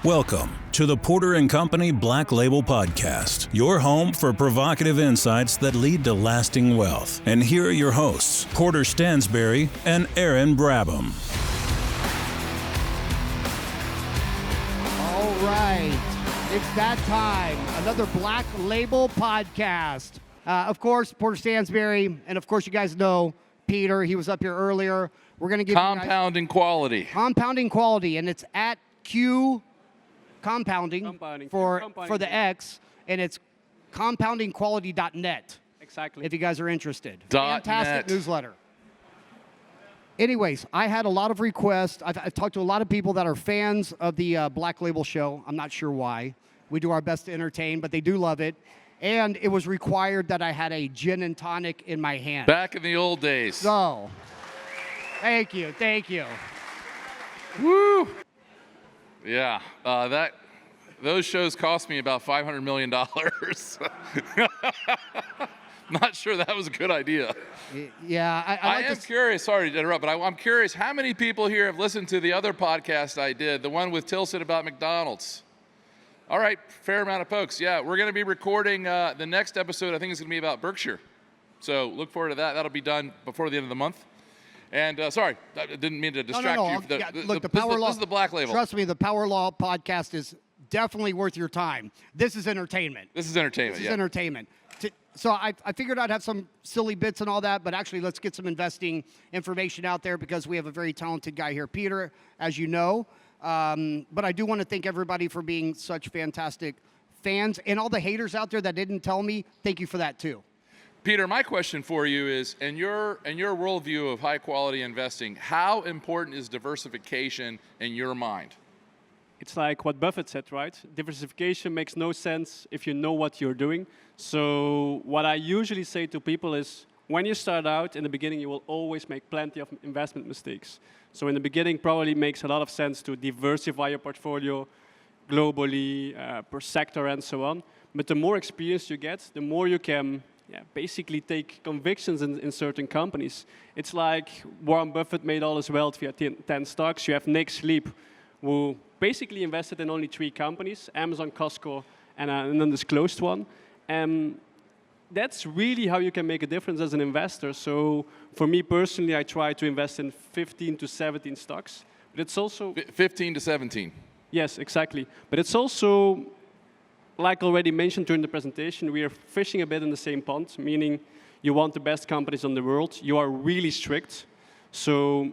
Welcome to the Porter & Company Black Label Podcast, your home for provocative insights that lead to lasting wealth. And here are your hosts, Porter Stansberry and Aaron Brabham. All right, it's that time. Another Black Label Podcast. Of course, Porter Stansberry, and of course, you guys know Peter. He was up here earlier. We're going to give Compounding quality. Compounding quality, and it's at Q Compounding for the X, and it's compoundingquality.net. Exactly. If you guys are interested. .net. Fantastic newsletter. Anyways, I had a lot of requests. I've talked to a lot of people that are fans of the Black Label show. I'm not sure why. We do our best to entertain, but they do love it. And it was required that I had a gin and tonic in my hand. Back in the old days. So, thank you. Woo! Yeah, those shows cost me about $500 million. Not sure that was a good idea. Yeah, I am curious, sorry to interrupt, but I'm curious, how many people here have listened to the other podcast I did, the one with Tilson about McDonald's? All right, fair amount of folks. Yeah, we're going to be recording the next episode. I think it's going to be about Berkshire. So look forward to that. That'll be done before the end of the month. And sorry, I didn't mean to distract you. Look, the Power Law. This is the Black Label. Trust me, the Power Law podcast is definitely worth your time. This is entertainment. This is entertainment. So I figured I'd have some silly bits and all that, but actually let's get some investing information out there because we have a very talented guy here, Peter, as you know. But I do want to thank everybody for being such fantastic fans, and all the haters out there that didn't tell me, thank you for that too. Peter, my question for you is, in your worldview of high quality investing, how important is diversification in your mind? It's like what Buffett said, right? Diversification makes no sense if you know what you're doing. So what I usually say to people is, when you start out, in the beginning, you will always make plenty of investment mistakes. So in the beginning, probably makes a lot of sense to diversify your portfolio globally, per sector, and so on. But the more experience you get, the more you can basically take convictions in certain companies. It's like Warren Buffett made all his wealth via 10 stocks. You have Nick Sleep, who basically invested in only 3 companies, Amazon, Costco, and an undisclosed one. And that's really how you can make a difference as an investor. So for me personally, I try to invest in 15 to 17 stocks. But it's also 15 to 17. Yes, exactly. But it's also, like already mentioned during the presentation, we are fishing a bit in the same pond, meaning you want the best companies in the world. You are really strict. So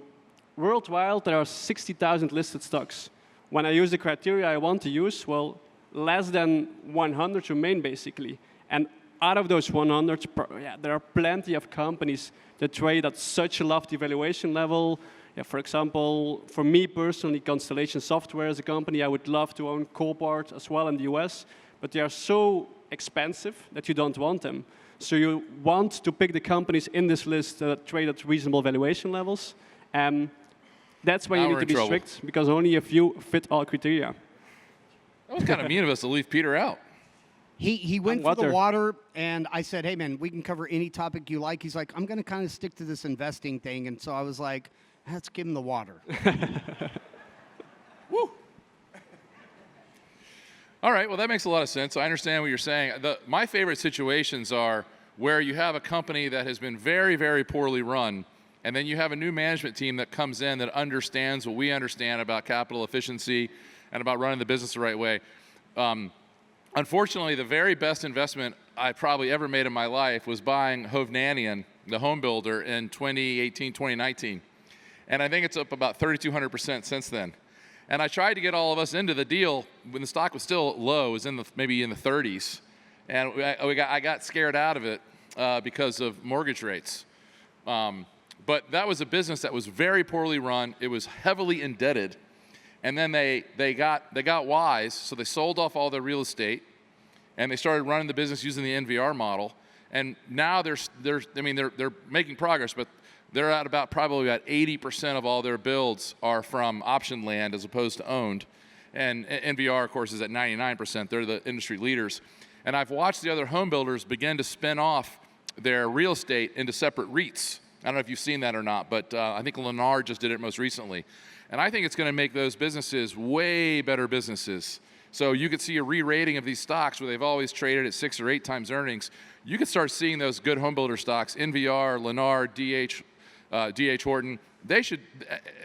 worldwide, there are 60,000 listed stocks. When I use the criteria I want to use, well, less than 100 remain, basically. And out of those 100, there are plenty of companies that trade at such a lofty valuation level. For example, for me personally, Constellation Software is a company I would love to own, Copart as well in the US, but they are so expensive that you don't want them. So you want to pick the companies in this list that trade at reasonable valuation levels. And that's why you need to be strict, because only a few fit all criteria. That was kind of mean of us to leave Peter out. He went for the water, and I said, hey, man, we can cover any topic you like. He's like, I'm going to kind of stick to this investing thing. And so I was like, let's give him the water. Woo. All right, well, that makes a lot of sense. I understand what you're saying. My favorite situations are where you have a company that has been very, very poorly run, and then you have a new management team that comes in that understands what we understand about capital efficiency and about running the business the right way. Unfortunately, the very best investment I probably ever made in my life was buying Hovnanian, the home builder, in 2018, 2019. And I think it's up about 3,200% since then. And I tried to get all of us into the deal when the stock was still low, it was maybe in the 30s. And I got scared out of it because of mortgage rates. But that was a business that was very poorly run. It was heavily indebted. And then they got wise, so they sold off all their real estate, and they started running the business using the NVR model. And now they're making progress, but they're at probably about 80% of all their builds are from option land as opposed to owned. And NVR, of course, is at 99%. They're the industry leaders. And I've watched the other home builders begin to spin off their real estate into separate REITs. I don't know if you've seen that or not, but I think Lennar just did it most recently. And I think it's going to make those businesses way better businesses. So you could see a re-rating of these stocks where they've always traded at 6 or 8 times earnings. You could start seeing those good home builder stocks, NVR, Lennar, DH Horton. They should,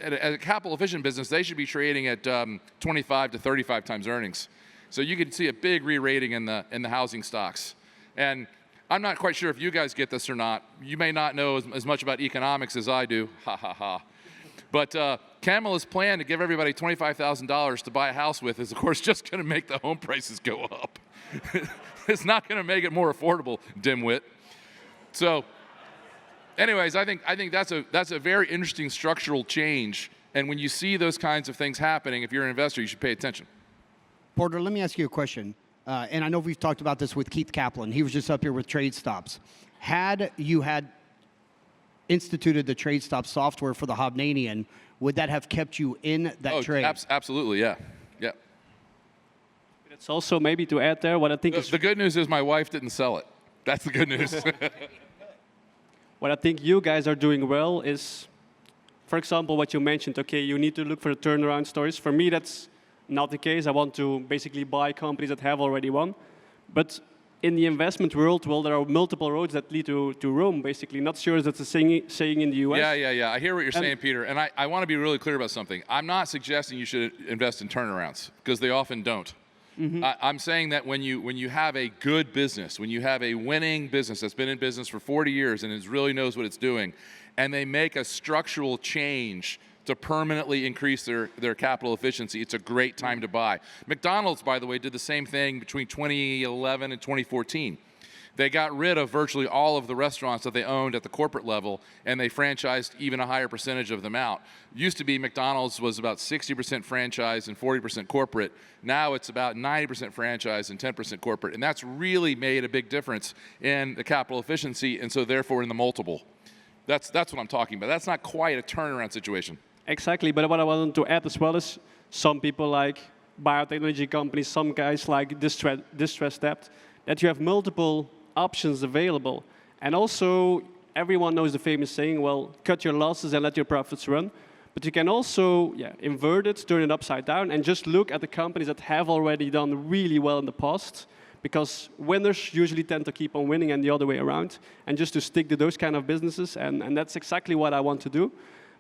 as a capital efficient business, they should be trading at 25 to 35 times earnings. So you could see a big re-rating in the housing stocks. And I'm not quite sure if you guys get this or not. You may not know as much about economics as I do. Ha ha ha. But Kamala's plan to give everybody $25,000 to buy a house with is, of course, just going to make the home prices go up. It's not going to make it more affordable, dimwit. So, anyways, I think that's a very interesting structural change. And when you see those kinds of things happening, if you're an investor, you should pay attention. Porter, let me ask you a question. And I know we've talked about this with Keith Kaplan. He was just up here with trade stops. Had you had instituted the trade stop software for the Hovnanian, would that have kept you in that trade? Absolutely, yeah. Yeah. It's also maybe to add there what I think is... The good news is my wife didn't sell it. That's the good news. What I think you guys are doing well is, for example, what you mentioned, okay, you need to look for the turnaround stories. For me, that's not the case. I want to basically buy companies that have already won. But in the investment world, well, there are multiple roads that lead to Rome, basically. Not sure if that's a saying in the US. Yeah. I hear what you're saying, Peter. And I want to be really clear about something. I'm not suggesting you should invest in turnarounds, because they often don't. Mm-hmm. I'm saying that when you have a good business, when you have a winning business that's been in business for 40 years and it really knows what it's doing, and they make a structural change to permanently increase their capital efficiency, it's a great time to buy. McDonald's, by the way, did the same thing between 2011 and 2014. They got rid of virtually all of the restaurants that they owned at the corporate level, and they franchised even a higher percentage of them out. Used to be McDonald's was about 60% franchise and 40% corporate. Now it's about 90% franchise and 10% corporate, and that's really made a big difference in the capital efficiency, and so therefore in the multiple. That's what I'm talking about. That's not quite a turnaround situation. Exactly, but what I wanted to add as well is some people like biotechnology companies, some guys like distressed debt, that you have multiple options available. And also, everyone knows the famous saying, well, cut your losses and let your profits run. But you can also invert it, turn it upside down, and just look at the companies that have already done really well in the past, because winners usually tend to keep on winning and the other way around, and just to stick to those kind of businesses, and that's exactly what I want to do.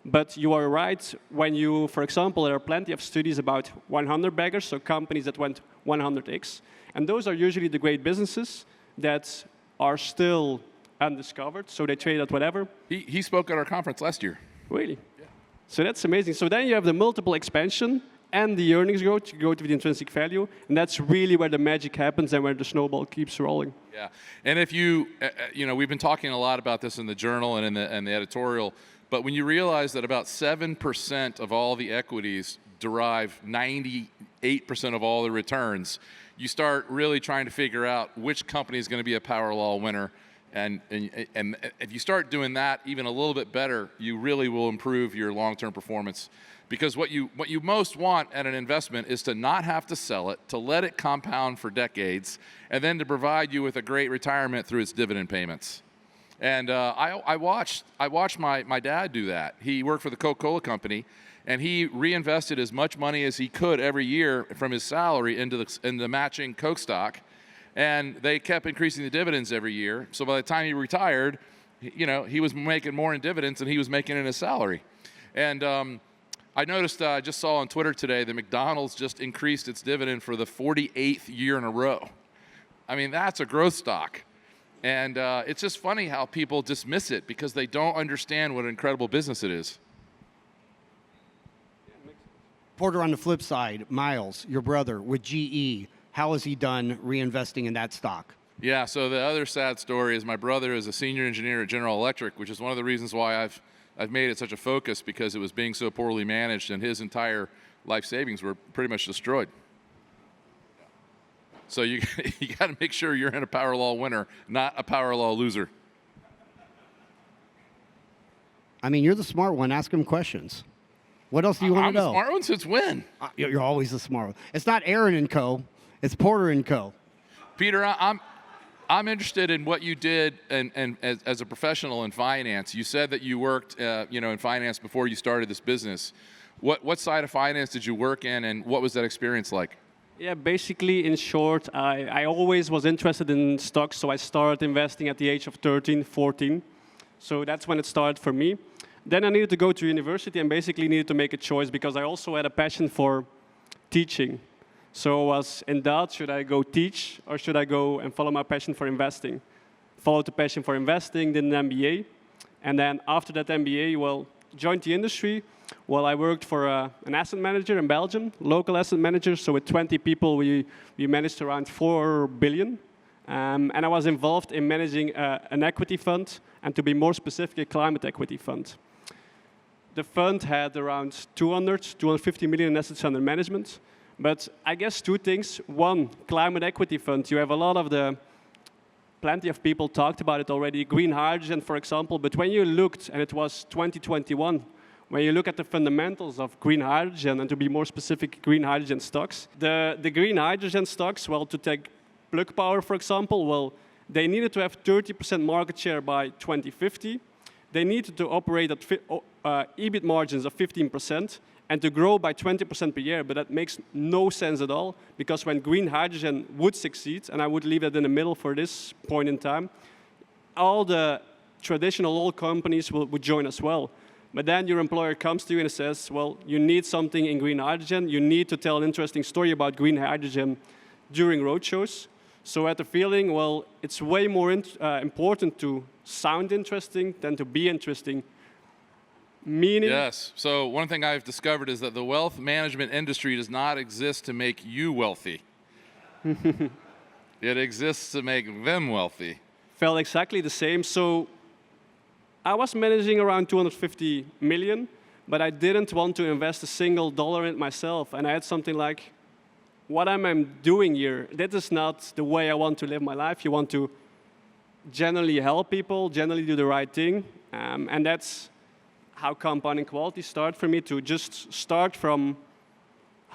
But you are right, when you, for example, there are plenty of studies about 100 baggers, so companies that went 100x, and those are usually the great businesses that are still undiscovered, so they trade at whatever. He spoke at our conference last year. Really? Yeah. So that's amazing. So then you have the multiple expansion and the earnings growth, you go to the intrinsic value, and that's really where the magic happens and where the snowball keeps rolling. Yeah, and if you, we've been talking a lot about this in the journal and in the editorial, but when you realize that about 7% of all the equities derive 98% of all the returns, you start really trying to figure out which company is going to be a power law winner. And if you start doing that even a little bit better, you really will improve your long-term performance. Because what you most want at an investment is to not have to sell it, to let it compound for decades, and then to provide you with a great retirement through its dividend payments. And I watched my dad do that. He worked for the Coca-Cola company, and he reinvested as much money as he could every year from his salary into the matching Coke stock, and they kept increasing the dividends every year. So by the time he retired, he was making more in dividends than he was making in his salary. And I noticed, I just saw on Twitter today that McDonald's just increased its dividend for the 48th year in a row. I mean, that's a growth stock. And it's just funny how people dismiss it because they don't understand what an incredible business it is. Porter, on the flip side, Miles, your brother, with GE, how has he done reinvesting in that stock? Yeah, so the other sad story is my brother is a senior engineer at General Electric, which is one of the reasons why I've made it such a focus, because it was being so poorly managed and his entire life savings were pretty much destroyed. So you got to make sure you're in a power law winner, not a power law loser. I mean, you're the smart one. Ask him questions. What else do you want to know? I'm the smart one since when? You're always the smart one. It's not Aaron and Co. It's Porter and Co. Peter, I'm interested in what you did and as a professional in finance. You said that you worked in finance before you started this business. What side of finance did you work in, and what was that experience like? Yeah, basically, in short, I always was interested in stocks, so I started investing at the age of 13, 14. So that's when it started for me. Then I needed to go to university and basically needed to make a choice because I also had a passion for teaching. So I was in doubt, should I go teach or should I go and follow my passion for investing? Followed the passion for investing, did an MBA. And then after that MBA, well, joined the industry. Well, I worked for an asset manager in Belgium, local asset manager. So with 20 people, we managed around 4 billion. And I was involved in managing an equity fund, and to be more specific, a climate equity fund. The fund had around 250 million in assets under management. But I guess two things. One, climate equity fund, you have a lot of plenty of people talked about it already, green hydrogen, for example. But when you looked, and it was 2021, when you look at the fundamentals of green hydrogen, and to be more specific, green hydrogen stocks, the green hydrogen stocks, well, to take Plug Power, for example, well, they needed to have 30% market share by 2050. They needed to operate at EBIT margins of 15% and to grow by 20% per year. But that makes no sense at all, because when green hydrogen would succeed, and I would leave that in the middle for this point in time, all the traditional oil companies would join as well. But then your employer comes to you and says, well, you need something in green hydrogen. You need to tell an interesting story about green hydrogen during roadshows. So I had the feeling, well, it's way more important to sound interesting than to be interesting. Meaning? Yes. So one thing I've discovered is that the wealth management industry does not exist to make you wealthy. It exists to make them wealthy. Felt exactly the same. So I was managing around 250 million, but I didn't want to invest a single dollar in it myself. And I had something like, what am I doing here? That is not the way I want to live my life. You want to generally help people, generally do the right thing. And that's how compounding quality started for me, to just start from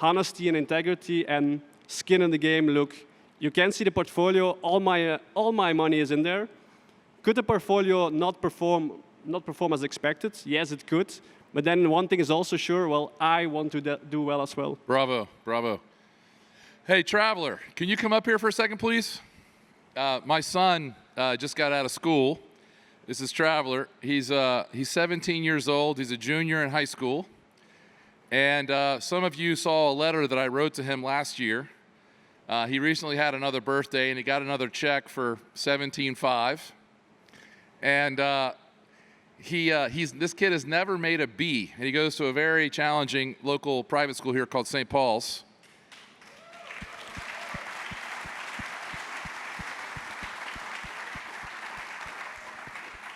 honesty and integrity and skin in the game. Look, you can see the portfolio, all my money is in there. Could the portfolio not perform as expected? Yes, it could. But then one thing is also sure, well, I want to do well as well. Bravo, bravo. Hey, Traveler, can you come up here for a second, please? My son just got out of school. This is Traveler. He's 17 years old. He's a junior in high school. And some of you saw a letter that I wrote to him last year. He recently had another birthday, and he got another check for $17,500. And this kid has never made a B, and he goes to a very challenging local private school here called St. Paul's.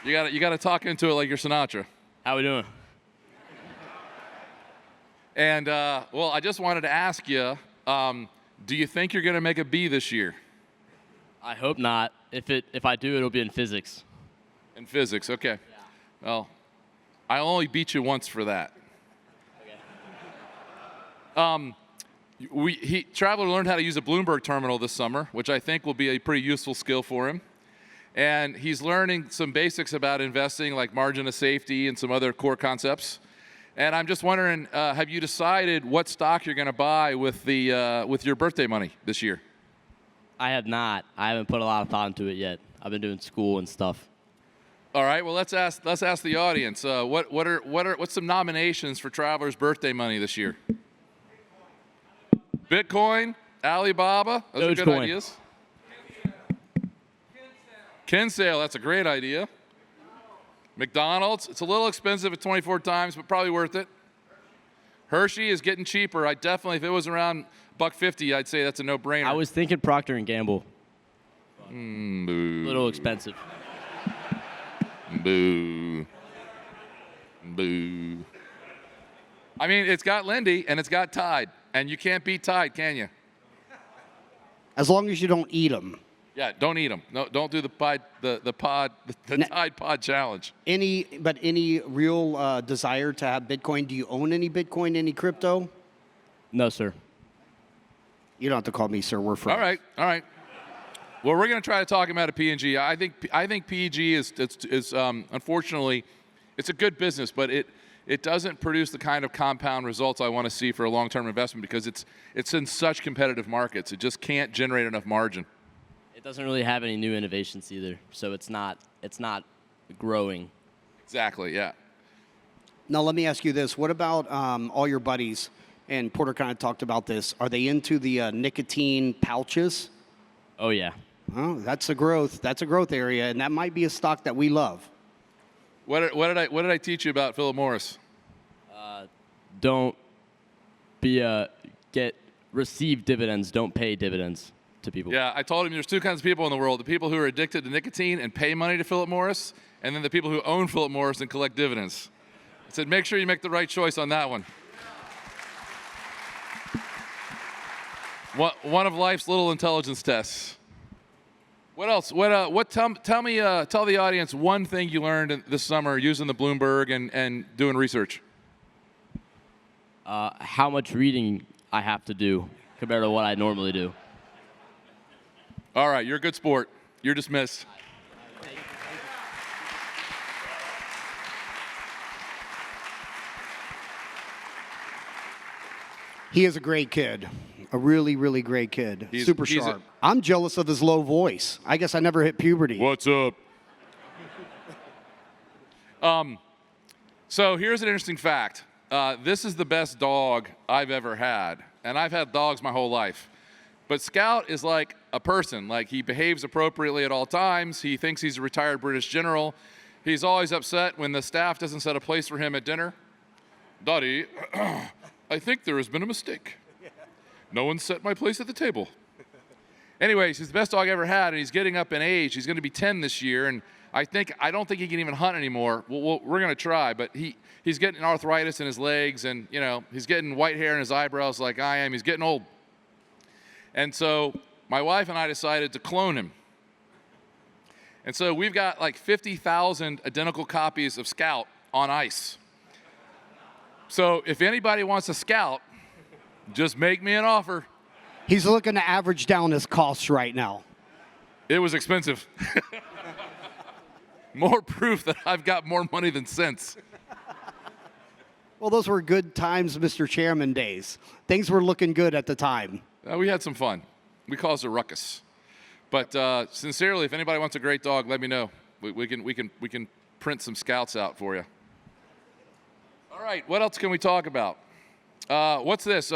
You got to talk into it like you're Sinatra. How we doing? And well, I just wanted to ask you, do you think you're going to make a B this year? I hope not. If I do, it'll be in physics. In physics, okay. Yeah. Well, I only beat you once for that. Okay. Traveler learned how to use a Bloomberg terminal this summer, which I think will be a pretty useful skill for him. And he's learning some basics about investing, like margin of safety and some other core concepts. And I'm just wondering, have you decided what stock you're going to buy with your birthday money this year? I have not. I haven't put a lot of thought into it yet. I've been doing school and stuff. All right. Well, let's ask the audience. What's some nominations for Traveler's birthday money this year? Bitcoin, Alibaba. Those are good ideas. Kinsale, that's a great idea. McDonald's, it's a little expensive at 24 times, but probably worth it. Hershey is getting cheaper. I definitely, if it was around $1.50, I'd say that's a no-brainer. I was thinking Procter & Gamble. Boo. A little expensive. Boo. Boo. I mean, it's got Lindy and it's got Tide, and you can't beat Tide, can you? As long as you don't eat them. Yeah, don't eat them. No, don't do the Tide Pod challenge. Any real desire to have Bitcoin? Do you own any Bitcoin, any crypto? No, sir. You don't have to call me sir. We're friends. All right. Well, we're going to try to talk him out of P&G. I think P&G is unfortunately, it's a good business, but it doesn't produce the kind of compound results I want to see for a long-term investment because it's in such competitive markets. It just can't generate enough margin. It doesn't really have any new innovations either, so it's not growing. Exactly, yeah. Now, let me ask you this. What about all your buddies, and Porter kind of talked about this, are they into the nicotine pouches? Oh, yeah. Oh, that's a growth area, and that might be a stock that we love. What did I teach you about Philip Morris? Don't receive dividends. Don't pay dividends to people. Yeah, I told him there's two kinds of people in the world: the people who are addicted to nicotine and pay money to Philip Morris, and then the people who own Philip Morris and collect dividends. I said, make sure you make the right choice on that one. One of life's little intelligence tests. What else? Tell the audience one thing you learned this summer using the Bloomberg and doing research. How much reading I have to do compared to what I normally do. All right, you're a good sport. You're dismissed. He is a great kid. A really, really great kid. Super sharp. I'm jealous of his low voice. I guess I never hit puberty. What's up? So here's an interesting fact. This is the best dog I've ever had. And I've had dogs my whole life. But Scout is like a person. Like, he behaves appropriately at all times. He thinks he's a retired British general. He's always upset when the staff doesn't set a place for him at dinner. Dottie, I think there has been a mistake. No one set my place at the table. Anyways, he's the best dog I ever had, and he's getting up in age. He's going to be 10 this year, and I don't think he can even hunt anymore. We're going to try, but he's getting arthritis in his legs, and he's getting white hair in his eyebrows like I am. He's getting old. And so my wife and I decided to clone him. And so we've got like 50,000 identical copies of Scout on ice. So if anybody wants a Scout, just make me an offer. He's looking to average down his costs right now. It was expensive. More proof that I've got more money than sense. Well, those were good times, Mr. Chairman days. Things were looking good at the time. We had some fun. We caused a ruckus. But sincerely, if anybody wants a great dog, let me know. We can print some Scouts out for you. All right, what else can we talk about? What's this?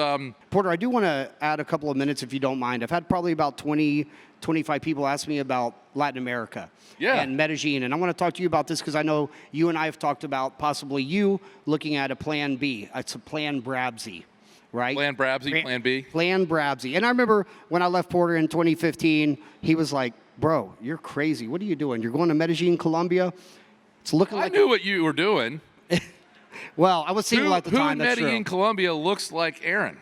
Porter, I do want to add a couple of minutes, if you don't mind. I've had probably about 20, 25 people ask me about Latin America and Medellin. And I want to talk to you about this because I know you and I have talked about possibly you looking at a Plan B. It's a Plan Brabsy, right? Plan Brabsy, Plan B? Plan Brabsy. And I remember when I left Porter in 2015, he was like, bro, you're crazy. What are you doing? You're going to Medellin, Colombia? It's looking like... I knew what you were doing. Well, I was single at the time. Who in Medellin, Colombia looks like Aaron?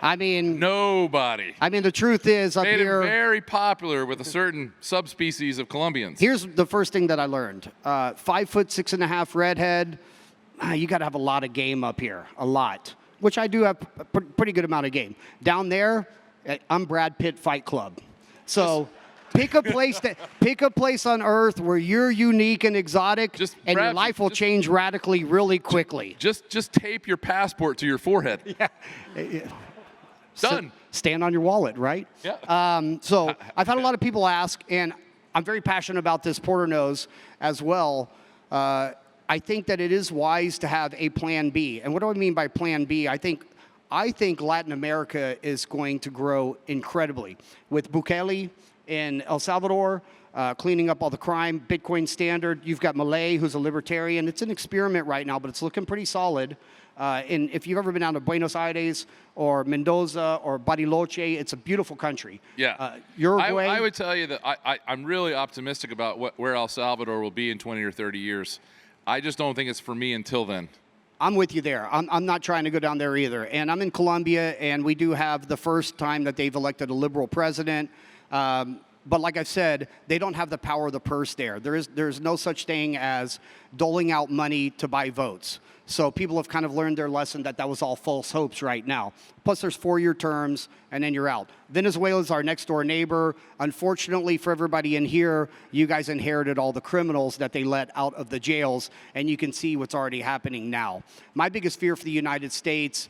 I mean... Nobody. I mean, the truth is up Made here... him very popular with a certain subspecies of Colombians. Here's the first thing that I learned. 5 foot 6.5 redhead. You got to have a lot of game up here. A lot. Which I do have a pretty good amount of game. Down there, I'm Brad Pitt Fight Club. So... Pick a place on Earth where you're unique and exotic, and your life will change radically really quickly. Just tape your passport to your forehead. Yeah. Done. Stand on your wallet, right? Yeah. So I've had a lot of people ask, and I'm very passionate about this. Porter knows as well. I think that it is wise to have a Plan B. And what do I mean by Plan B? I think Latin America is going to grow incredibly with Bukele in El Salvador, cleaning up all the crime, Bitcoin standard. You've got Malay, who's a libertarian. It's an experiment right now, but it's looking pretty solid. And if you've ever been down to Buenos Aires or Mendoza or Bariloche, it's a beautiful country. Yeah. Uruguay. I would tell you that I'm really optimistic about where El Salvador will be in 20 or 30 years. I just don't think it's for me until then. I'm with you there. I'm not trying to go down there either. And I'm in Colombia, and we do have the first time that they've elected a liberal president. But like I said, they don't have the power of the purse there. There's no such thing as doling out money to buy votes. So people have kind of learned their lesson that was all false hopes right now. Plus, there's 4-year terms, and then you're out. Venezuela is our next door neighbor. Unfortunately for everybody in here, you guys inherited all the criminals that they let out of the jails, and you can see what's already happening now. My biggest fear for the United States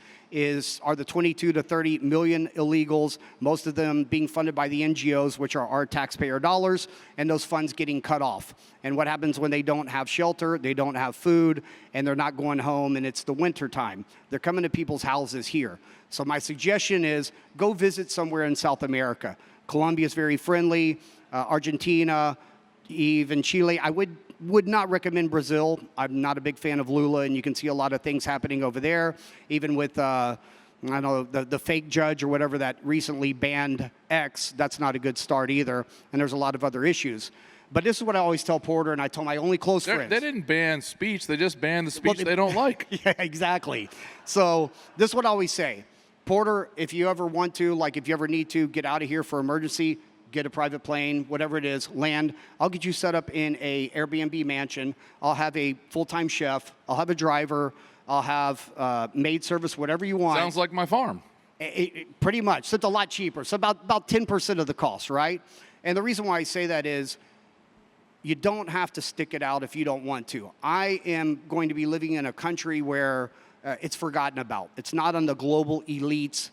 are the 22 to 30 million illegals, most of them being funded by the NGOs, which are our taxpayer dollars, and those funds getting cut off. And what happens when they don't have shelter, they don't have food, and they're not going home, and it's the winter time. They're coming to people's houses here. So my suggestion is go visit somewhere in South America. Colombia is very friendly, Argentina, even Chile. I would not recommend Brazil. I'm not a big fan of Lula, and you can see a lot of things happening over there, even with, I don't know, the fake judge or whatever that recently banned X. That's not a good start either, and there's a lot of other issues. But this is what I always tell Porter, and I tell my only close friends. They didn't ban speech. They just banned the speech they don't like. Yeah, exactly. So this is what I always say. Porter, if you ever want to, like if you ever need to get out of here for emergency, get a private plane, whatever it is, land. I'll get you set up in a Airbnb mansion. I'll have a full-time chef. I'll have a driver. I'll have maid service, whatever you want. Sounds like my farm. Pretty much. So it's a lot cheaper. So about 10% of the cost, right? And the reason why I say that is you don't have to stick it out if you don't want to. I am going to be living in a country where it's forgotten about. It's not on the global elites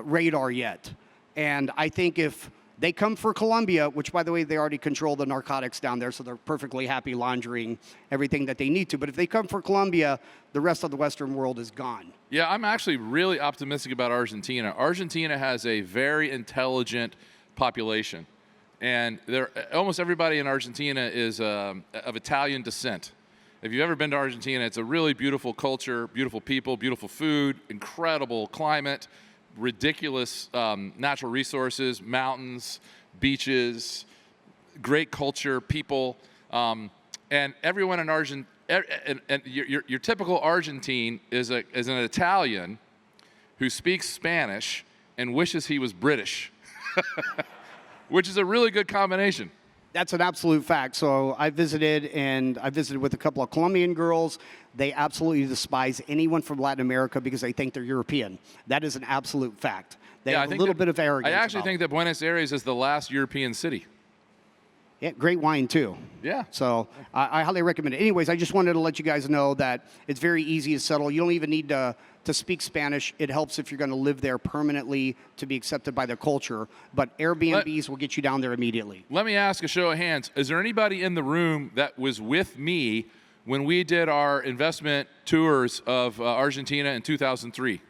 radar yet. And I think if they come for Colombia, which, by the way, they already control the narcotics down there, so they're perfectly happy laundering everything that they need to. But if they come for Colombia, the rest of the Western world is gone. Yeah, I'm actually really optimistic about Argentina. Argentina has a very intelligent population. And almost everybody in Argentina is of Italian descent. If you've ever been to Argentina, it's a really beautiful culture, beautiful people, beautiful food, incredible climate, ridiculous natural resources, mountains, beaches, great culture, people, and everyone in Argentina. And your typical Argentine is an Italian who speaks Spanish and wishes he was British, which is a really good combination. That's an absolute fact. So I visited with a couple of Colombian girls. They absolutely despise anyone from Latin America because they think they're European. That is an absolute fact. They have a little bit of arrogance. I actually think that Buenos Aires is the last European city. Yeah, great wine too. Yeah. So I highly recommend it. Anyways, I just wanted to let you guys know that it's very easy to settle. You don't even need to speak Spanish. It helps if you're going to live there permanently to be accepted by the culture. But Airbnbs will get you down there immediately. Let me ask a show of hands. Is there anybody in the room that was with me when we did our investment tours of Argentina in 2003?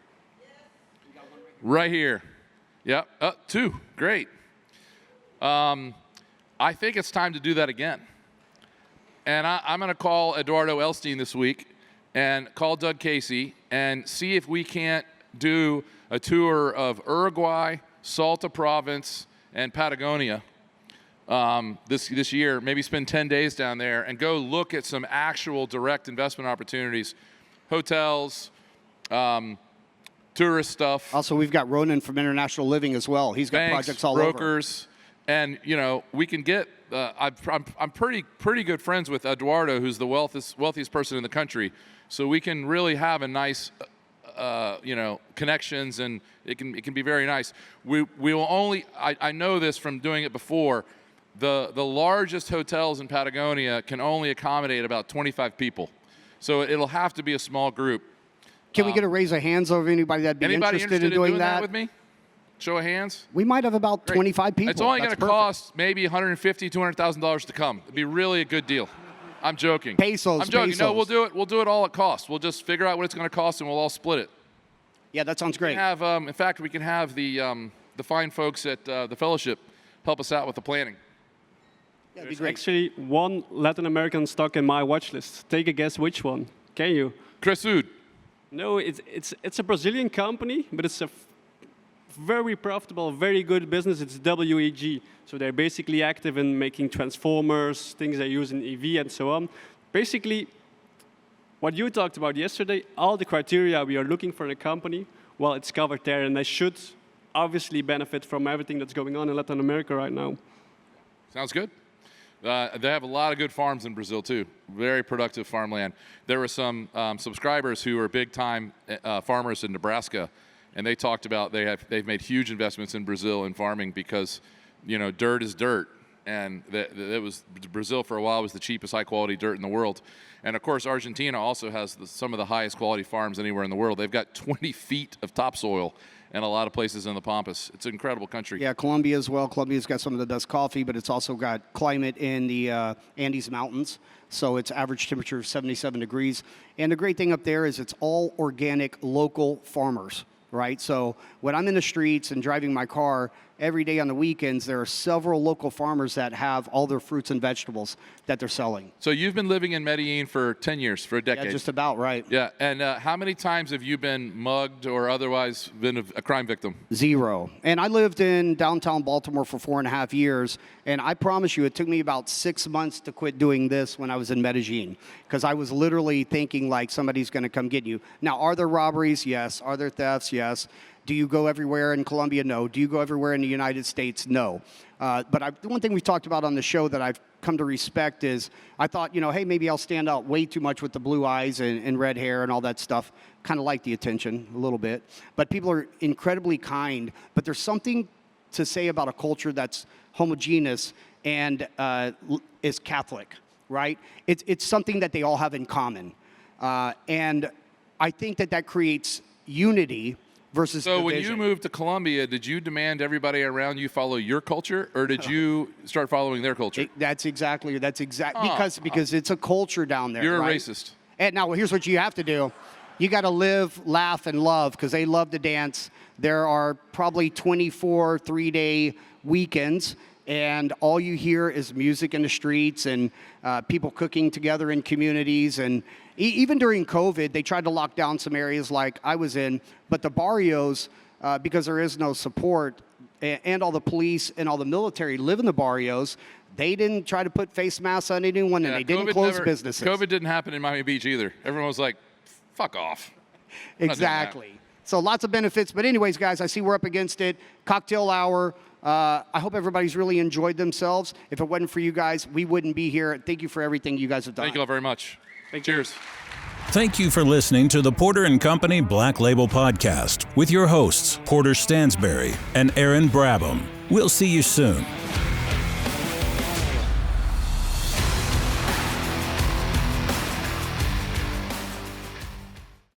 Right here. Yep. 2. Great. I think it's time to do that again. And I'm going to call Eduardo Elstein this week and call Doug Casey and see if we can't do a tour of Uruguay, Salta Province, and Patagonia this year. Maybe spend 10 days down there and go look at some actual direct investment opportunities, hotels, tourist stuff. Also, we've got Ronan from International Living as well. He's got banks, projects all brokers, and we can get. I'm pretty good friends with Eduardo, who's the wealthiest person in the country. So we can really have a nice, connections, and it can be very nice. We will only. I know this from doing it before. The largest hotels in Patagonia can only accommodate about 25 people, so it'll have to be a small group. Can we get a raise of hands of anybody that'd be interested in doing that with me? Show of hands. We might have about 25 people. It's only going to cost maybe $150,000, $200,000 to come. It'd be really a good deal. I'm joking. Pesos. I'm joking. Pesos. No, we'll do it. We'll do it all at cost. We'll just figure out what it's going to cost, and we'll all split it. Yeah, that sounds great. In fact, we can have the fine folks at the fellowship help us out with the planning. Yeah, that'd be great. Actually, one Latin American stock in my watch list. Take a guess which one. Can you? Cresud. No, it's a Brazilian company, but it's a very profitable, very good business. It's WEG. So they're basically active in making transformers, things they use in EV and so on. Basically, what you talked about yesterday, all the criteria we are looking for in a company, well, it's covered there, and they should obviously benefit from everything that's going on in Latin America right now. Sounds good. They have a lot of good farms in Brazil too. Very productive farmland. There were some subscribers who are big-time farmers in Nebraska, and they talked about they've made huge investments in Brazil in farming because, dirt is dirt, and Brazil for a while was the cheapest high-quality dirt in the world. And of course, Argentina also has some of the highest quality farms anywhere in the world. They've got 20 feet of topsoil in a lot of places in the Pampas. It's an incredible country. Yeah, Colombia as well. Colombia's got some of the best coffee, but it's also got climate in the Andes Mountains. So it's average temperature of 77 degrees. And the great thing up there is it's all organic, local farmers, right? So when I'm in the streets and driving my car, every day on the weekends, there are several local farmers that have all their fruits and vegetables that they're selling. So you've been living in Medellin for 10 years, for a decade. Yeah, just about, right. Yeah, and how many times have you been mugged or otherwise been a crime victim? 0. And I lived in downtown Baltimore for 4.5 years, and I promise you, it took me about 6 months to quit doing this when I was in Medellin, because I was literally thinking like somebody's going to come get you. Now, are there robberies? Yes. Are there thefts? Yes. Do you go everywhere in Colombia? No. Do you go everywhere in the United States? No. But the one thing we talked about on the show that I've come to respect is I thought, hey, maybe I'll stand out way too much with the blue eyes and red hair and all that stuff. Kind of like the attention a little bit. But people are incredibly kind. But there's something to say about a culture that's homogeneous and is Catholic, right? It's something that they all have in common. And I think that creates unity versus So division. when you moved to Colombia, did you demand everybody around you follow your culture, or did you start following their culture? That's exactly because it's a culture down there. You're right? a racist. And now here's what you have to do. You got to live, laugh, and love because they love to dance. There are probably 24 3-day weekends, and all you hear is music in the streets and people cooking together in communities. And even during COVID, they tried to lock down some areas like I was in, but the barrios, because there is no support, and all the police and all the military live in the barrios, they didn't try to put face masks on anyone, and they didn't close businesses. COVID didn't happen in Miami Beach either. Everyone was like, fuck off. Exactly. So lots of benefits. But anyways, guys, I see we're up against it. Cocktail hour. I hope everybody's really enjoyed themselves. If it wasn't for you guys, we wouldn't be here. Thank you for everything you guys have done. Thank you all very much. Cheers. Thank you for listening to the Porter & Company Black Label Podcast with your hosts, Pieter Stansberry and Aaron Brabham. We'll see you soon.